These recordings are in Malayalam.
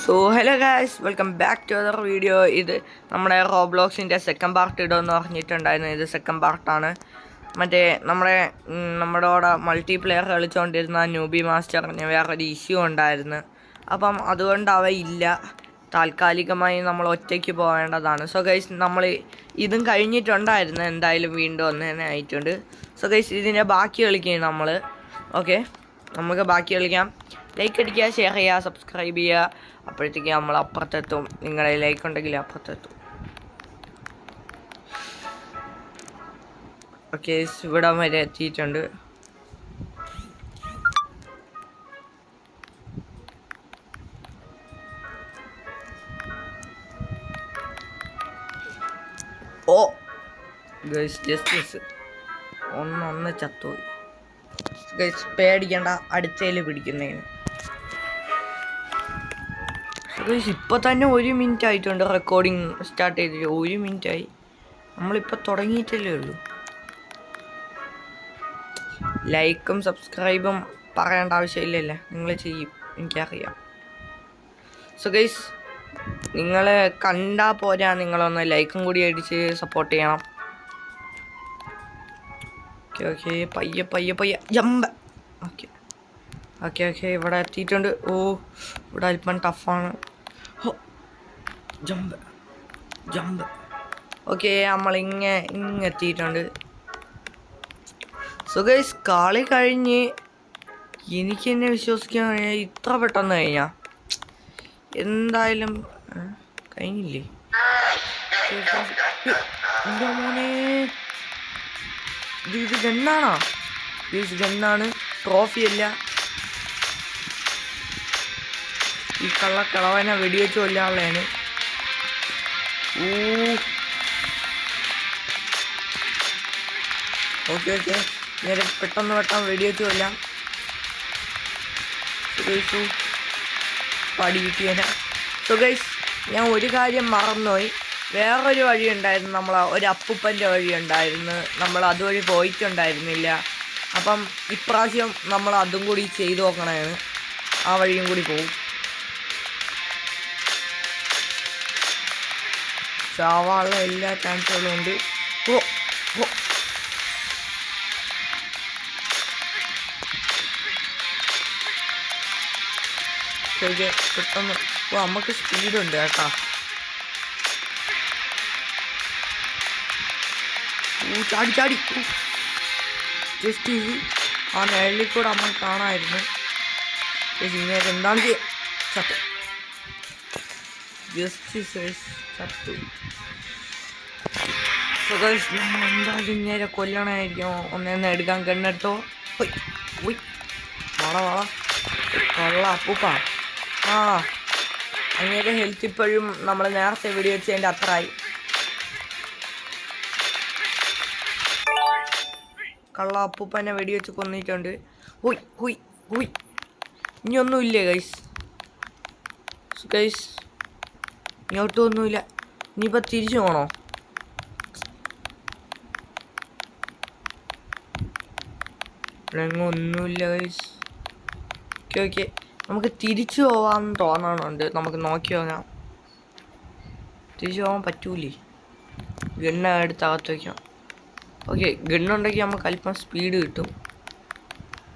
So hello guys, welcome back to other video. ഇത് നമ്മുടെ റോബ്ലോക്സിൻ്റെ സെക്കൻഡ് പാർട്ട് ഇടുമെന്ന് പറഞ്ഞിട്ടുണ്ടായിരുന്നു. ഇത് സെക്കൻഡ് പാർട്ടാണ്. മറ്റേ നമ്മുടെ കൂടെ മൾട്ടിപ്ലെയർ കളിച്ചുകൊണ്ടിരുന്ന ന്യൂബി മാസ്റ്ററിന് വേറൊരു ഇഷ്യൂ ഉണ്ടായിരുന്നു. അപ്പം അതുകൊണ്ട് അവ ഇല്ല. താൽക്കാലികമായി നമ്മൾ ഒറ്റയ്ക്ക് പോവേണ്ടതാണ്. സോ ഗൈസ്, നമ്മൾ ഇതും കഴിഞ്ഞിട്ടുണ്ടായിരുന്നു. എന്തായാലും വീണ്ടും ഒന്ന് തന്നെ ആയിട്ടുണ്ട്. സോ ഗൈസ്, ഇതിൻ്റെ ബാക്കി കളിക്കുകയും നമ്മൾ. ഓക്കെ, നമുക്ക് ബാക്കി കളിക്കാം. ലൈക്ക് അടിക്കുക, ഷെയർ ചെയ്യുക, സബ്സ്ക്രൈബ് ചെയ്യുക. അപ്പോഴത്തേക്ക് നമ്മൾ അപ്പുറത്തെത്തും. നിങ്ങളുടെ ലൈക്ക് ഉണ്ടെങ്കിൽ അപ്പുറത്തെത്തും. ഓക്കെ, ഇവിടം വരെ എത്തിയിട്ടുണ്ട്. ഓ ഗൈസ്, ജസ്റ്റിസ് ഒന്ന് ചത്തുപോയി. ഗൈസ്, പേടിക്കണ്ട, അടുത്തതിൽ പിടിക്കുന്നതിന്. ഗൈസ്, ഇപ്പോൾ തന്നെ 1 മിനിറ്റ് ആയിട്ടുണ്ട് റെക്കോർഡിങ് സ്റ്റാർട്ട് ചെയ്തിട്ട്. 1 മിനിറ്റായി. നമ്മളിപ്പോൾ തുടങ്ങിയിട്ടല്ലേ ഉള്ളൂ. ലൈക്കും സബ്സ്ക്രൈബും പറയേണ്ട ആവശ്യമില്ലല്ലേ, നിങ്ങൾ ചെയ്യും, എനിക്കറിയാം. സോ ഗൈസ്, നിങ്ങൾ കണ്ടാൽ പോരാ, നിങ്ങളൊന്ന് ലൈക്കും കൂടി അടിച്ച് സപ്പോർട്ട് ചെയ്യണം. ഓക്കെ ഓക്കെ, പയ്യെ പയ്യെ പയ്യെ ജമ്പ്. ഓക്കെ ഓക്കെ ഓക്കെ, ഇവിടെ എത്തിയിട്ടുണ്ട്. ഓ, ഇവിടെ അല്പം ടഫാണ്. ഹോ, ജമ്പ് ജമ്പ്. ഓക്കെ, നമ്മളിങ്ങ എത്തിയിട്ടുണ്ട്. സോ ഗൈസ്, കളി കഴിഞ്ഞ് എനിക്ക് തന്നെ വിശ്വസിക്കാൻ കഴിഞ്ഞാൽ ഇത്ര പെട്ടെന്ന് കഴിഞ്ഞാൽ. എന്തായാലും കഴിഞ്ഞില്ലേ എൻ്റെ മോനെ. ഇത് ഗണ്ണാണോ? ഇത് ഗണ്ണാണ്, ട്രോഫിയല്ല. ഈ കള്ളക്കളവനെ വെടിവെച്ച് കൊല്ലാനുള്ളതാണ്. ഓക്കെ ഓക്കെ, നേരെ പെട്ടെന്ന് വെടിവെച്ച് കൊല്ലാം. പടി കിട്ടിയതിനാ. സോ ഗൈസ്, ഞാൻ ഒരു കാര്യം മറന്നുപോയി. വേറൊരു വഴി ഉണ്ടായിരുന്നു, ഒരു അപ്പൂപ്പൻ്റെ വഴി ഉണ്ടായിരുന്നു. നമ്മൾ അതുവഴി പോയിട്ടുണ്ടായിരുന്നില്ല. അപ്പം ഇപ്രാവശ്യം നമ്മൾ അതും കൂടി ചെയ്തു നോക്കണേന്ന്. ആ വഴിയും കൂടി പോവും. ചാവാനുള്ള എല്ലാ ചാൻസുകളും ഉണ്ട്. ഓ ഓ, പെട്ടെന്ന്. ഓ, നമുക്ക് സ്പീഡുണ്ട് കേട്ടോ. ചാടി ചാടി ജസ്റ്റ് ഇത് ആ നിഴലിൽ കൂടെ നമ്മൾ കാണാമായിരുന്നു. ഇങ്ങനെ എന്താണ് ചത്തു. ജസ്റ്റ് ചത്തു. നമ്മൾ എന്തായാലും ഇങ്ങനെ കൊല്ലണമായിരിക്കും. ഒന്നേന്ന് എടുക്കാൻ കണ്ണെടുത്തോ. പോയി വള വള കൊള്ള അപ്പൂപ്പ. ആ, അങ്ങനെ ഹെൽത്ത് ഇപ്പോഴും നമ്മൾ നേരത്തെ വെടിവെച്ചതിൻ്റെ അത്രയായി. കള്ള അപ്പൂപ്പനെ വെടിവെച്ച് കൊന്നിട്ടുണ്ട്. ഹുയ് ഹുയ് ഹുയ്. ഇനിയൊന്നുമില്ലേ ഗൈസ്? ഗൈസ്, ഇങ്ങോട്ടൊന്നുമില്ല. ഇനിയിപ്പോൾ തിരിച്ചു പോകണോ? ഒന്നുമില്ല ഗൈസ്. ഓക്കെ ഓക്കെ, നമുക്ക് തിരിച്ചു പോകാമെന്ന് തോന്നണുണ്ട്. നമുക്ക് നോക്കി നോക്കാം. തിരിച്ചു പോകാൻ പറ്റൂലേ? ഗണ്ണ എടുത്ത് അകത്ത് വയ്ക്കാം. ഓക്കെ, ഗണ്ണുണ്ടെങ്കിൽ നമുക്ക് അല്പം സ്പീഡ് കിട്ടും.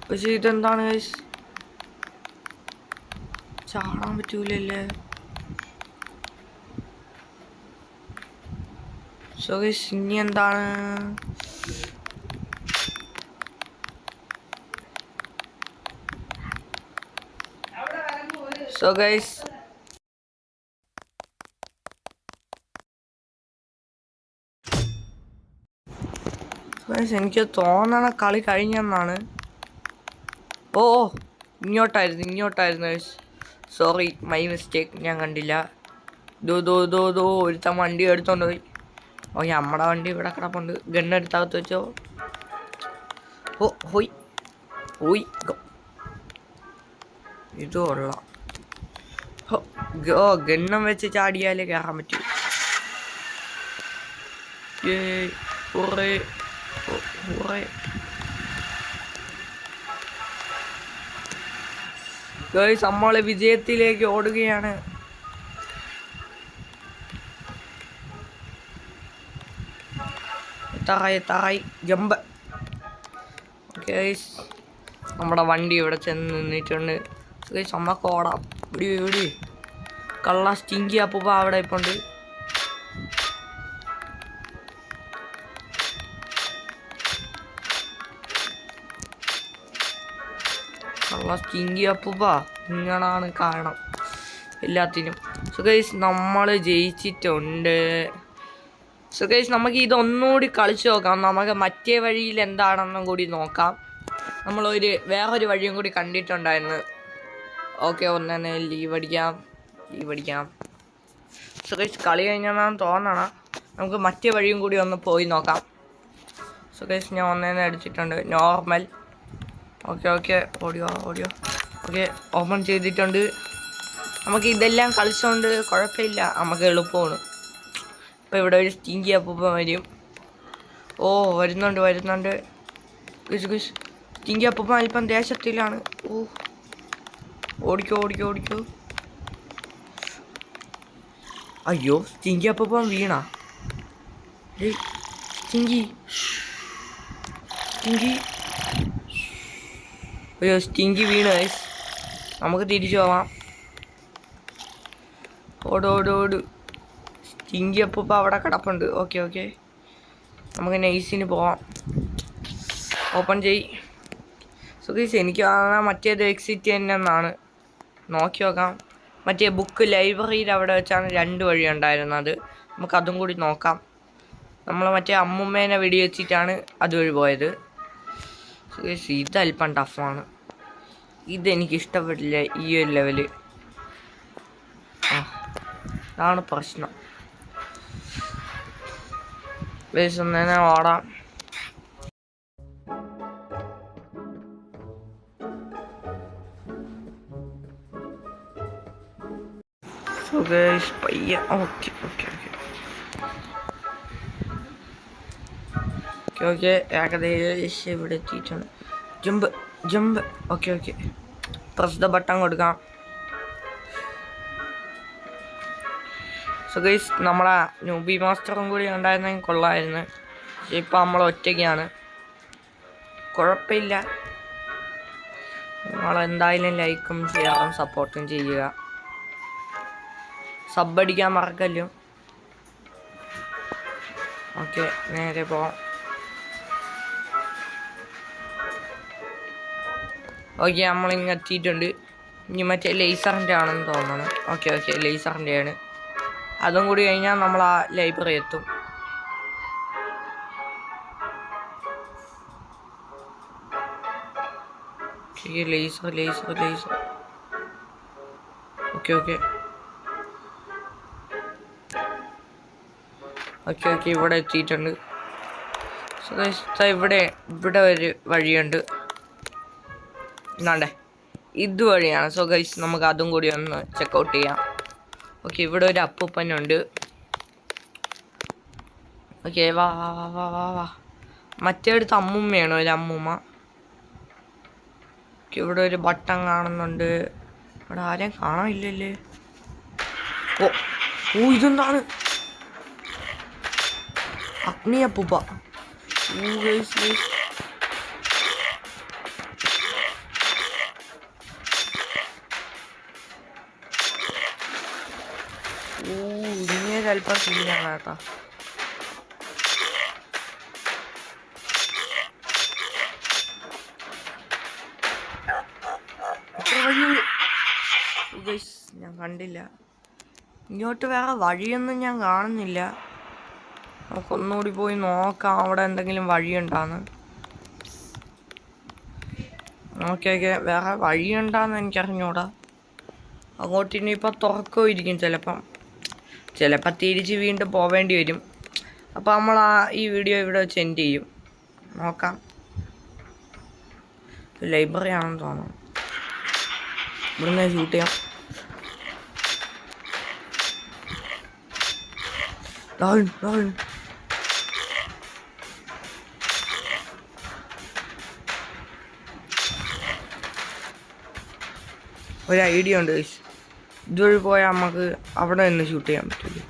പക്ഷേ ഇതെന്താണ് ഗൈസ്? ചാടാൻ പറ്റൂലല്ലേ? സോ ഗൈസ്, ഇനി എന്താണ്? സോ ഗൈസ്, എനിക്ക് തോന്നണ കളി കഴിഞ്ഞെന്നാണ്. ഓ, ഇങ്ങോട്ടായിരുന്നു ഗൈസ്. Sorry, my mistake. ഞാൻ കണ്ടില്ല. ദോ ഒരുത്തൻ വണ്ടി എടുത്തോണ്ട് പോയി. ഓക്കെ, നമ്മുടെ വണ്ടി ഇവിടെ കിടപ്പുണ്ട്. ഗണ്ണെടുത്തകത്ത് വെച്ചോ. ഓ ഹോയ് ഹോയ്, ഇത് കൊള്ളാം. ഗണ്ണം വെച്ച് ചാടിയാലേ കയറാൻ പറ്റൂ. ഗൈസ്, നമ്മൾ വിജയത്തിലേക്ക് ഓടുകയാണ്. എത്താറായി ജമ്പ്. ഓക്കെ ഗൈസ്, നമ്മുടെ വണ്ടി ഇവിടെ ചെന്ന് നിന്നിട്ടുണ്ട്. ഗൈസ് നമ്മൾക്ക് ഓടാം. ഇവിടെ കള്ള സ്റ്റിങ്കി അപ്പൂപ്പ അവിടെ ഇപ്പോൾ ഉണ്ട്. കള്ള സ്റ്റിങ്കി അപ്പൂപ്പ ഇങ്ങനാണ് കാരണം എല്ലാത്തിനും. സോ ഗൈസ് നമ്മൾ ജയിച്ചിട്ടുണ്ട്. സോ ഗൈസ് നമുക്ക് ഇതൊന്നുകൂടി കളിച്ച് നോക്കാം. നമുക്ക് മറ്റേ വഴിയിൽ എന്താണെന്നും കൂടി നോക്കാം. വേറൊരു വഴിയും കൂടി കണ്ടിട്ടുണ്ടായിരുന്നു. ഓക്കെ, ഒന്നെ ലീവ് അടിക്കാം. സോ ഗൈസ് കളി കഴിഞ്ഞാൽ തോന്നണം. നമുക്ക് മറ്റേ വഴിയും കൂടി ഒന്ന് പോയി നോക്കാം. സോ ഗൈസ് ഞാൻ ഒന്നേന്ന് അടിച്ചിട്ടുണ്ട്. നോർമൽ. ഓക്കെ ഓടിയോ. ഓക്കെ, ഓപ്പൺ ചെയ്തിട്ടുണ്ട്. നമുക്ക് ഇതെല്ലാം കളിച്ചുകൊണ്ട് കുഴപ്പമില്ല, നമുക്ക് എളുപ്പമാണ്. ഇപ്പോൾ ഇവിടെ ഒരു സ്റ്റിങ്കി അപ്പൂപ്പ വരും. ഓ വരുന്നുണ്ട്. സ്റ്റിങ്കി അപ്പൂപ്പ അല്പം ദേശത്തിലാണ്. ഓടിക്കോ. അയ്യോ, സ്റ്റിങ്കി അപ്പൂപ്പ വീണ. സ്റ്റിങ്കി അയ്യോ, സ്റ്റിങ്കി വീണ്. നമുക്ക് തിരിച്ചു പോവാം. ഓട്. സ്റ്റിങ്കി അപ്പൂപ്പ അവിടെ കിടപ്പുണ്ട്. ഓക്കെ നമുക്ക് നൈസിന് പോവാം. ഓപ്പൺ ചെയ്. സോ ഗൈസ് എനിക്ക് മറ്റേത് എക്സിറ്റ് തന്നെ എന്നാണ്. നോക്കി നോക്കാം. മറ്റേ ബുക്ക് ലൈബ്രറിയിൽ അവിടെ വെച്ചാണ് 2 വഴി ഉണ്ടായിരുന്നത്. നമുക്കതും കൂടി നോക്കാം. നമ്മൾ മറ്റേ അമ്മുമ്മേനെ വെടിവെച്ചിട്ടാണ് അതുവഴി പോയത്. സോ ഗൈസ് ഇതല്പം ടഫാണ്. ഇതെനിക്ക് ഇഷ്ടപ്പെട്ടില്ല ഈ ഒരു ലെവല്. അതാണ് പ്രശ്നം. ഗൈസ് ഒന്നേനെ ഓടാം. സോ ഗൈസ് പയ്യ. ഓക്കെ ഏകദേശം ഇവിടെ എത്തിയിട്ടുണ്ട്. Jump. Okay press the button കൊടുക്കാം. സോ ഗൈസ് നമ്മളെ ന്യൂബി മാസ്റ്ററും കൂടി ഉണ്ടായിരുന്നെങ്കിൽ കൊള്ളായിരുന്നു. പക്ഷെ ഇപ്പം നമ്മൾ ഒറ്റയ്ക്കാണ്. കുഴപ്പമില്ല. നമ്മളെന്തായാലും ലൈക്കും ഷെയറും സപ്പോർട്ടും ചെയ്യുക. സബ്ബടിക്കാൻ മറക്കല്ലോ. ഓക്കെ, നേരെ പോവാം. ഓക്കെ, നമ്മളിങ്ങ് എത്തിയിട്ടുണ്ട്. ഇനി മറ്റേ ലേസറിൻ്റെ ആണെന്ന് തോന്നണം. ഓക്കെ ലേസറിൻ്റെയാണ്. അതും കൂടി കഴിഞ്ഞാൽ നമ്മൾ ആ ലൈബ്രറി എത്തും. ലേസർ. ഓക്കെ ഇവിടെ എത്തിയിട്ടുണ്ട്. ഇവിടെ ഒരു വഴിയുണ്ട്. എന്നാണ്ടേ ഇതുവഴിയാണ്. സോ ഗൈസ് നമുക്ക് അതും കൂടി ഒന്ന് ചെക്കൗട്ട് ചെയ്യാം. ഓക്കെ, ഇവിടെ ഒരു അപ്പൂപ്പനുണ്ട്. ഓക്കെ വാ. മറ്റേടുത്ത് അമ്മൂമ്മയാണ്, ഒരു അമ്മൂമ്മ. ഓക്കെ, ഇവിടെ ഒരു ബട്ടൺ കാണുന്നുണ്ട്. ഇവിടെ ആരെയും കാണാനില്ലല്ലേ. ഓ ഇതെന്താണ്? അഗ്നി അപ്പൂപ്പ. ഇങ്ങനെ അല്പം സീനാണ് കേട്ടോ. ഞാൻ കണ്ടില്ല. ഇങ്ങോട്ട് വേറെ വഴിയൊന്നും ഞാൻ കാണുന്നില്ല. നമുക്കൊന്നുകൂടി പോയി നോക്കാം അവിടെ എന്തെങ്കിലും വഴിയുണ്ടാന്ന്. ഓക്കെ വേറെ വഴിയുണ്ടാന്ന് എനിക്കറിഞ്ഞൂടാ. അങ്ങോട്ട് ഇനിയിപ്പോൾ തുറക്കുമായിരിക്കും ചിലപ്പം തിരിച്ച് വീണ്ടും പോവേണ്ടി വരും. അപ്പോൾ നമ്മൾ ഈ വീഡിയോ ഇവിടെ വെച്ച് എൻഡ് ചെയ്യും. നോക്കാം. ലൈബ്രറി ആണെന്ന് തോന്നുന്നു. ഇവിടുന്ന് ഷൂട്ട് ചെയ്യാം. ഒരു ഐഡിയ ഉണ്ട്. ഇതുവഴി പോയാൽ നമുക്ക് അവിടെ നിന്ന് ഷൂട്ട് ചെയ്യാൻ പറ്റില്ല.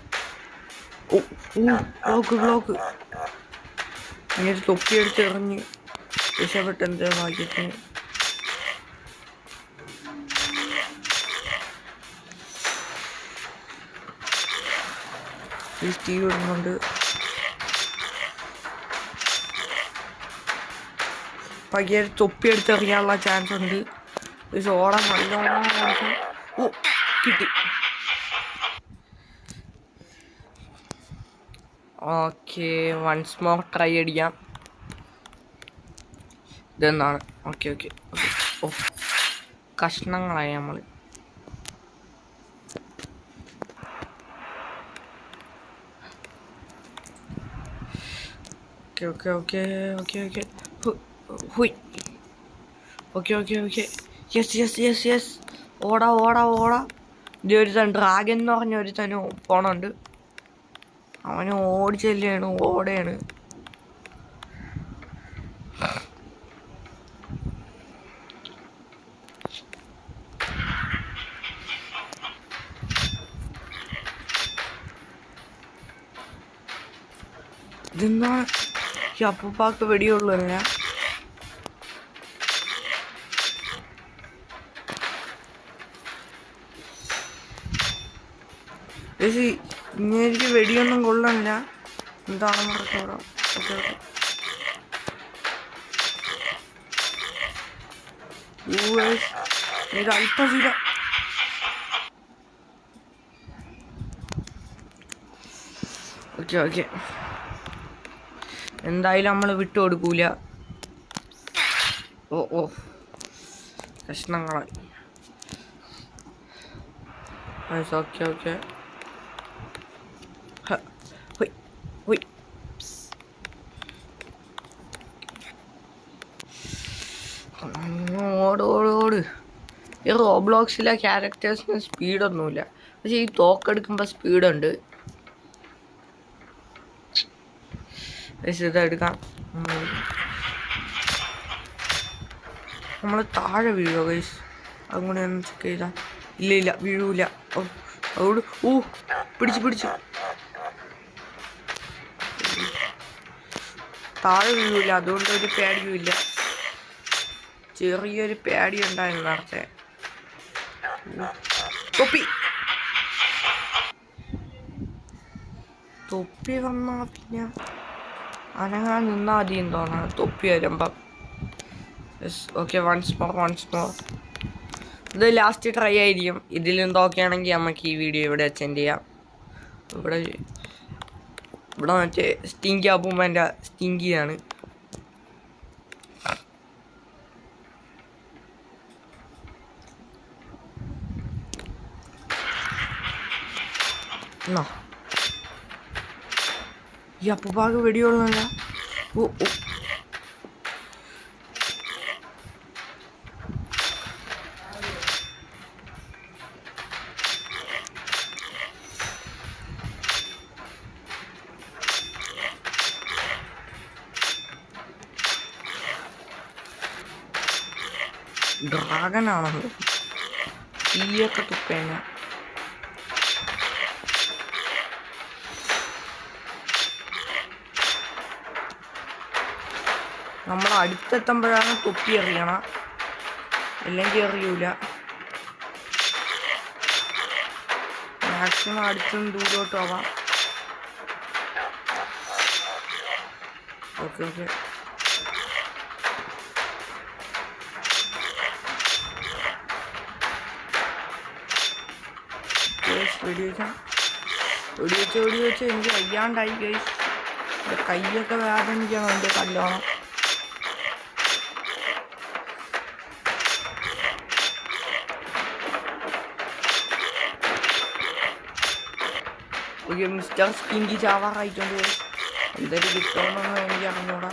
ബ്ലോക്ക് ഇങ്ങനെ തൊപ്പിയെടുത്ത് എറിഞ്ഞ് രക്ഷപ്പെട്ട എന്താ ഭാഗ്യത്തിന്. ഈ സ്റ്റീവ് ഇടുന്നുണ്ട്. പയ്യെ തൊപ്പിയെടുത്ത് എറിയാനുള്ള ചാൻസ് ഉണ്ട്. ഓടാൻ നല്ലോണം ഓടിക്കും. ഓ കിട്ടി. ഓക്കെ വൺസ് മോർ ട്രൈ അടിക്കാം. ഇതെന്താണ്? Okay okay okay. ഓ കഷ്ണങ്ങളായി നമ്മൾ. ഓക്കെ ഓക്കെ ഓക്കെ ഓക്കെ ഹുയ്. Okay okay okay yes yes yes yes. ഓടാ ഓടാ ഓടാ. ഇത് ഒരുത്തൻ ഡ്രാഗൻ എന്ന് പറഞ്ഞ ഒരുത്തനും പോണുണ്ട്. അവന് ഓടിച്ചെല്ലാണ്, ഓടയാണ്. ഇതെന്താണ് ഈ അപ്പൂപ്പാക്ക് വെടിയുള്ളതല്ല? ഇങ്ങനെ വെടിയൊന്നും കൊള്ളണില്ല. എന്താണെന്ന് പറഞ്ഞോടാം. ഓക്കെ ഓക്കെ ഇത് അല്പം. ഓക്കെ ഓക്കെ എന്തായാലും നമ്മൾ വിട്ടു കൊടുക്കൂല. ഓ ഓ കഷ്ണങ്ങളായി. ഓക്കെ ഓക്കെ ഓട് ഓട് ഓട്. ഈ റോബ്ലോക്സിലെ ക്യാരക്ടേഴ്സിന് സ്പീഡൊന്നുമില്ല, പക്ഷെ ഈ തോക്കെടുക്കുമ്പോൾ സ്പീഡുണ്ട്. ഇതെടുക്കാം. നമ്മൾ താഴെ വീഴോ ഗൈസ്? അതുകൂടെ ഒന്ന് ചെക്ക് ചെയ്താൽ. ഇല്ല ഇല്ല വീഴൂല. അതുകൊണ്ട് പിടിച്ചു പിടിച്ചു. താഴെ വീഴൂല, അതുകൊണ്ട് ഒരു പേടിയുമില്ല. ചെറിയൊരു പേടി ഉണ്ടായിരുന്നു നേരത്തെ. തൊപ്പി തൊപ്പി വന്നാ പിന്നെ അനങ്ങാൻ നിന്നാ മതി തോന്നാണ് തൊപ്പി വരുമ്പം. Yes okay once more. ഇത് ലാസ്റ്റ് ട്രൈ ആയിരിക്കും. ഇതിൽ എന്തൊക്കെയാണെങ്കിൽ നമുക്ക് ഈ വീഡിയോ ഇവിടെ അറ്റൻഡ് ചെയ്യാം. ഇവിടെ മറ്റേ സ്റ്റിങ്കി അപ്പൂമ്മേൻ്റെ സ്റ്റിങ്കിയാണ്. എന്നാ ഈ അപ്പൂപ്പാക്ക് വെടിയുള്ളതല്ല. ഓ ഓ ഡ്രാഗനാണല്ലോ. തീയൊക്കെ തുപ്പേന. നമ്മൾ അടുത്തെത്തുമ്പോഴാണ് തൊപ്പി എറിയണം, അല്ലെങ്കിൽ എറിയൂല. മാക്സിമം അടുത്തുനിന്ന് ദൂരോട്ട് പോവാം. ഓക്കെ ഓക്കെ വെടിവെച്ച് എനിക്ക് വയ്യാണ്ടായി ഗൈസ്. കൈയൊക്കെ വേദനിക്കണം എൻ്റെ കല്ലോണം. Mister stinky ചാവാറായിട്ടുണ്ട്. എന്തൊരു കിട്ടണമെന്ന് എനിക്ക് അറിഞ്ഞൂടാ.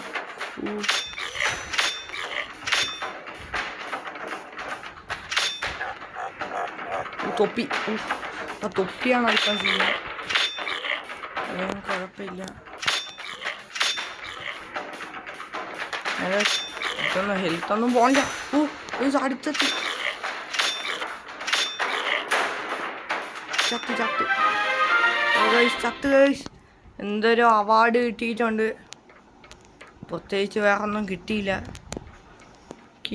തൊപ്പി. ആ തൊപ്പിയാണ് അല്പം ചെയ്യുന്നത്. കുഴപ്പമില്ല. ഇതൊന്നും ഹെൽത്തൊന്നും പോണ്ട. അടുത്തെത്തി. ചത്ത് എന്തൊരു അവാർഡ് കിട്ടിയിട്ടുണ്ട്. പ്രത്യേകിച്ച് വേറെ ഒന്നും കിട്ടിയില്ല.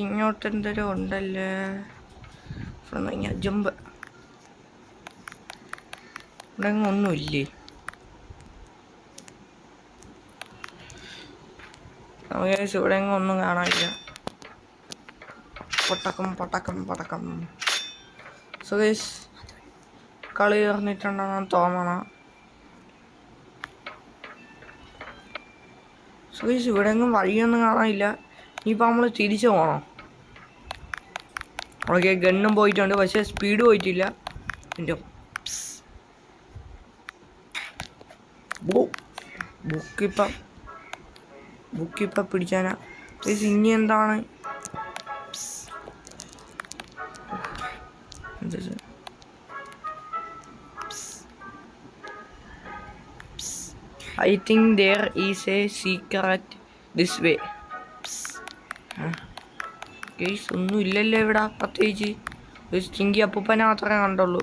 ഇങ്ങോട്ട് എന്തൊരു ഉണ്ടല്ലേ. ജമ്പ് ഇവിടെ ഒന്നുമില്ലേ. ഇവിടെ ഒന്നും കാണാനില്ല. പടക്കം. സോ ഗൈസ് കളി തീർന്നിട്ടുണ്ടെന്ന് തോന്നണം. സോ ഗൈസ് ഇവിടെ എങ്ങും വഴിയൊന്നും കാണാനില്ല. ഇനിയിപ്പോൾ നമ്മൾ തിരിച്ചു പോകണം. ഓക്കെ ഗണ്ണും പോയിട്ടുണ്ട്, പക്ഷേ സ്പീഡ് പോയിട്ടില്ല. എൻ്റെ ബുക്കിപ്പം പിടിച്ചാനാ. ഇനി എന്താണ് I think there is a secret this way. Case ഒന്നും ഇല്ലല്ലോ ഇവിടെ പ്രത്യേകിച്ച്. ഒരു സ്റ്റിങ്കി അപ്പൂപ്പനെ മാത്രമേ കണ്ടുള്ളൂ.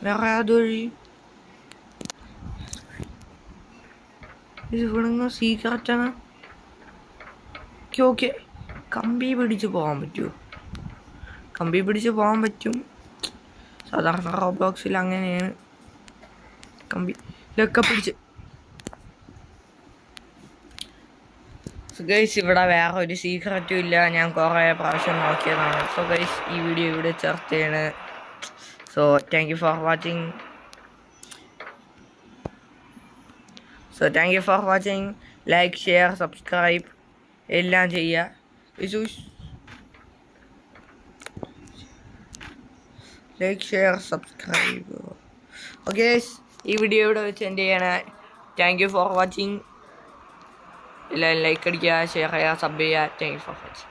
വേറെ അതുവഴി ഇത് ഇവിടെ സീക്രറ്റാണ്. ഓക്കെ കമ്പി പിടിച്ച് പോകാൻ പറ്റുമോ? കമ്പി പിടിച്ച് പോകാൻ പറ്റും. സാധാരണ റോബ്ലോക്സിൽ അങ്ങനെയാണ്. കമ്പി ഇതൊക്കെ പിടിച്ച്. സോ ഗൈസ് ഇവിടെ വേറെ ഒരു സീക്രറ്റും ഇല്ല. ഞാൻ കുറേ പ്രാവശ്യം നോക്കിയതാണ്. സോ ഗൈസ് ഈ വീഡിയോ ഇവിടെ ചേർത്താണ്. So thank you for watching. Like, share, subscribe എല്ലാം ചെയ്യുക. Like, share, subscribe. ഓക്കെ ഈ വീഡിയോ ഇവിടെ വെച്ച് എൻ്റെ ചെയ്യണേ. Thank you for watching. എല്ലാവരും ലൈക്ക് അടിക്കുക, ഷെയർ ചെയ്യുക, സബ് ചെയ്യുക. Thank you for watching.